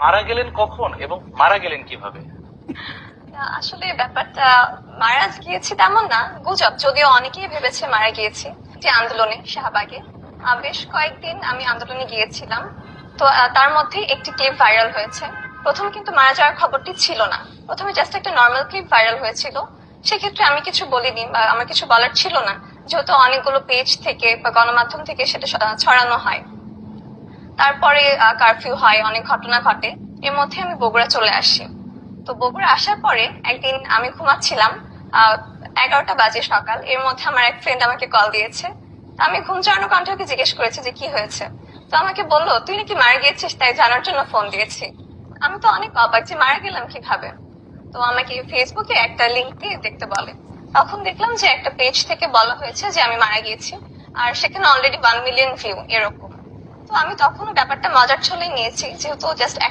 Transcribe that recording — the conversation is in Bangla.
মারা গেলেন কখন এবং মারা গেলেন কিভাবে? আসলে ব্যাপারটা মারা গিয়েছি তেমন না, গুজব। যদিও অনেকেই ভেবেছে মারা গিয়েছি। যে আন্দোলনে শাহবাগে বেশ কয়েকদিন আমি আন্দোলনে গিয়েছিলাম। তো তার মধ্যে একটি ক্লিপ ভাইরাল হয়েছে। প্রথমে কিন্তু মারা যাওয়ার খবরটি ছিল না, প্রথমে জাস্ট একটা নর্মাল ক্লিপ ভাইরাল হয়েছিল। সেক্ষেত্রে আমি কিছু বলিনি বা আমার কিছু বলার ছিল না, যেহেতু অনেকগুলো পেজ থেকে বা গণমাধ্যম থেকে সেটা ছড়ানো হয়। তারপরে কারফিউ হয়, অনেক ঘটনা ঘটে। এর মধ্যে আমি বগুড়া চলে আসি। তো বগুড়া আসার পরে একদিন আমি ঘুমাচ্ছিলাম, 11টা বাজে সকাল। এর মধ্যে আমার এক ফ্রেন্ড আমাকে কল দিয়েছে। তো আমি ঘুম চড়ানো কণ্ঠে ওকে জিজ্ঞেস করেছি যে কি হয়েছে। তো আমাকে বললো, তুই নাকি মারা গিয়েছিস, তাই জানার জন্য ফোন দিয়েছি। আমি তো অনেক অবাক যে মারা গেলাম কিভাবে। তো আমাকে ফেসবুকে একটা লিংক দিয়ে দেখতে বলে। তখন দেখলাম যে একটা পেজ থেকে বলা হয়েছে যে আমি মারা গিয়েছি, আর সেখানে অলরেডি 1 মিলিয়ন ভিউ এরকম। তো আমি তখনও ব্যাপারটা মজার ছলে নিয়েছি, যেহেতু জাস্ট